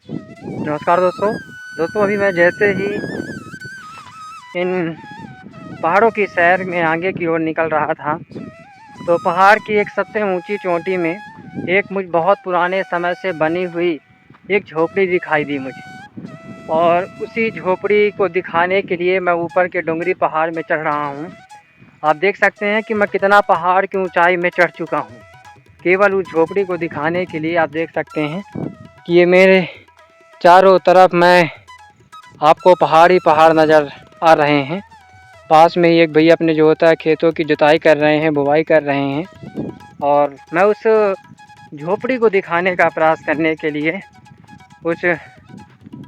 नमस्कार दोस्तों अभी मैं जैसे ही इन पहाड़ों की सैर में आगे की ओर निकल रहा था तो पहाड़ की एक सबसे ऊंची चोटी में एक मुझ बहुत पुराने समय से बनी हुई एक झोपड़ी दिखाई दी मुझे। और उसी झोपड़ी को दिखाने के लिए मैं ऊपर के डोंगरी पहाड़ में चढ़ रहा हूँ। आप देख सकते हैं कि मैं कितना पहाड़ की ऊंचाई में चढ़ चुका हूँ केवल उस झोपड़ी को दिखाने के लिए। आप देख सकते हैं कि ये मेरे चारों तरफ मैं आपको पहाड़ ही पहाड़ नज़र आ रहे हैं। पास में ही एक भैया अपने जो होता है खेतों की जुताई कर रहे हैं, बुवाई कर रहे हैं। और मैं उस झोपड़ी को दिखाने का प्रयास करने के लिए उस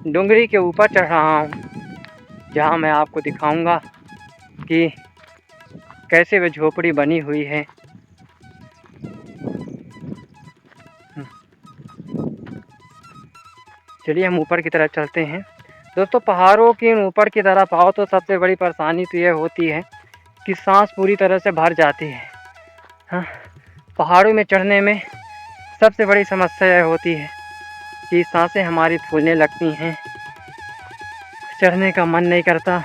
डोंगरी के ऊपर चढ़ रहा हूँ, जहाँ मैं आपको दिखाऊंगा कि कैसे वह झोपड़ी बनी हुई है। चलिए हम ऊपर की तरफ चलते हैं। दोस्तों पहाड़ों के ऊपर की तरफ आओ तो सबसे बड़ी परेशानी तो यह होती है कि सांस पूरी तरह से भर जाती है। हाँ, पहाड़ों में चढ़ने में सबसे बड़ी समस्या यह होती है कि सांसें हमारी फूलने लगती हैं, चढ़ने का मन नहीं करता।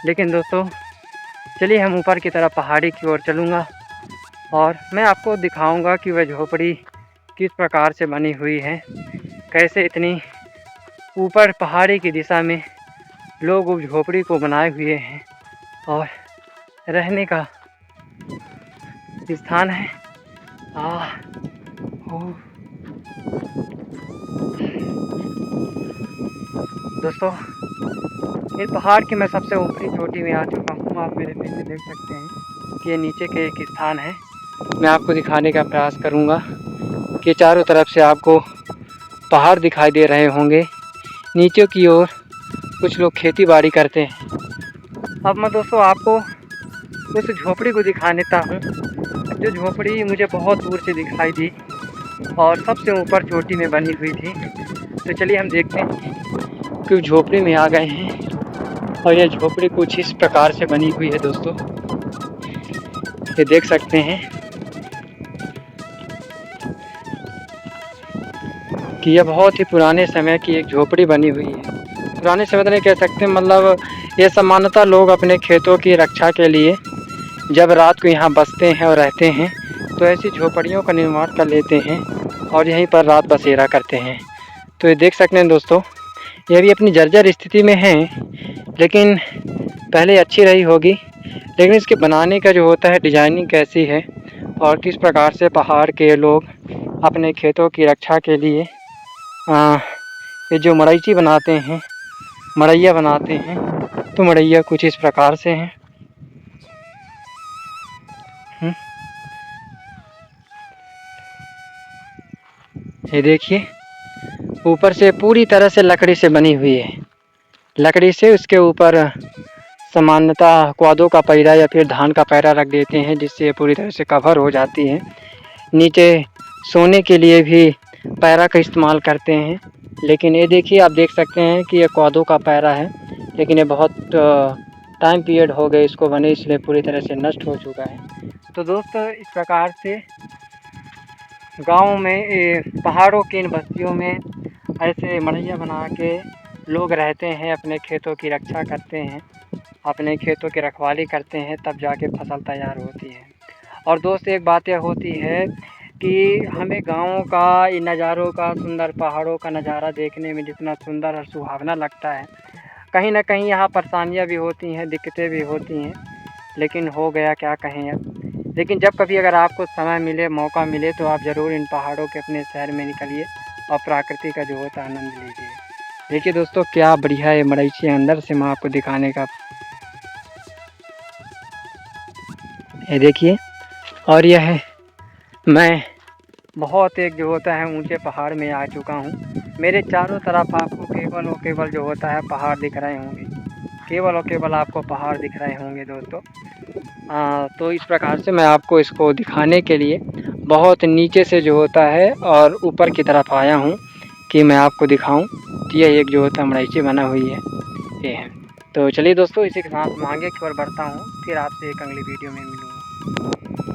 लेकिन दोस्तों चलिए हम ऊपर की तरफ पहाड़ी की ओर चलूँगा और मैं आपको दिखाऊंगा कि वह झोपड़ी किस प्रकार से बनी हुई है, कैसे इतनी ऊपर पहाड़ी की दिशा में लोग उस झोपड़ी को बनाए हुए हैं और रहने का स्थान है। दोस्तों इस पहाड़ की मैं सबसे ऊपरी चोटी में आ चुका हूँ। आप मेरे पीछे देख सकते हैं कि ये नीचे के एक स्थान है। मैं आपको दिखाने का प्रयास करूँगा कि चारों तरफ से आपको पहाड़ दिखाई दे रहे होंगे। नीचे की ओर कुछ लोग खेती बाड़ी करते हैं। अब मैं दोस्तों आपको उस झोपड़ी को दिखा देता हूँ, जो झोपड़ी मुझे बहुत दूर से दिखाई दी और सबसे ऊपर चोटी में बनी हुई थी। तो चलिए हम देखते हैं कि झोपड़ी में आ गए हैं और यह झोपड़ी कुछ इस प्रकार से बनी हुई है। दोस्तों ये देख सकते हैं कि यह बहुत ही पुराने समय की एक झोपड़ी बनी हुई है। पुराने समय नहीं कह सकते, मतलब ये सामान्यतः लोग अपने खेतों की रक्षा के लिए जब रात को यहाँ बसते हैं और रहते हैं तो ऐसी झोपड़ियों का निर्माण कर लेते हैं और यहीं पर रात बसेरा करते हैं। तो ये देख सकते हैं दोस्तों, यह भी अपनी जर्जर स्थिति में है, लेकिन पहले अच्छी रही होगी। लेकिन इसके बनाने का जो होता है डिजाइनिंग कैसी है और किस प्रकार से पहाड़ के लोग अपने खेतों की रक्षा के लिए ये जो मड़ईची बनाते हैं, मड़ैया बनाते हैं, तो मड़ैया कुछ इस प्रकार से हैं। ये देखिए ऊपर से पूरी तरह से लकड़ी से बनी हुई है। लकड़ी से उसके ऊपर सामान्यतः क्वादों का पैरा या फिर धान का पैरा रख देते हैं, जिससे पूरी तरह से कवर हो जाती है। नीचे सोने के लिए भी पैरा का इस्तेमाल करते हैं। लेकिन ये देखिए, आप देख सकते हैं कि ये क्वादों का पैरा है, लेकिन ये बहुत टाइम पीरियड हो गए इसको बने, इसलिए पूरी तरह से नष्ट हो चुका है। तो दोस्तों इस प्रकार से गाँव में पहाड़ों की इन बस्तियों में ऐसे मड़ैया बना के लोग रहते हैं, अपने खेतों की रक्षा करते हैं, अपने खेतों की रखवाली करते हैं, तब जाके फसल तैयार होती है। और दोस्त एक बात यह होती है कि हमें गाँव का इन नज़ारों का, सुंदर पहाड़ों का नज़ारा देखने में जितना सुंदर और सुहावना लगता है, कहीं ना कहीं यहाँ परेशानियाँ भी होती हैं, दिक्कतें भी होती हैं, लेकिन हो गया क्या कहें अब। लेकिन जब कभी अगर आपको समय मिले, मौका मिले, तो आप ज़रूर इन पहाड़ों के अपने शहर में निकलिए और प्रकृति का जो होता है आनंद लीजिए। देखिए दोस्तों क्या बढ़िया है मड़ईची, अंदर से मैं आपको दिखाने का, ये देखिए। और यह है मैं बहुत एक जो होता है ऊंचे पहाड़ में आ चुका हूँ। मेरे चारों तरफ आपको केवल और केवल जो होता है पहाड़ दिख रहे होंगे, केवल और केवल आपको पहाड़ दिख रहे होंगे दोस्तों। तो इस प्रकार से मैं आपको इसको दिखाने के लिए बहुत नीचे से जो होता है और ऊपर की तरफ आया हूँ कि मैं आपको दिखाऊं। तो यह एक जो होता है मड़ईची बना हुई है, ये है। तो चलिए दोस्तों इसी के साथ मैं आगे की ओर बढ़ता हूँ, फिर आपसे एक अगली वीडियो में मिलूँगा।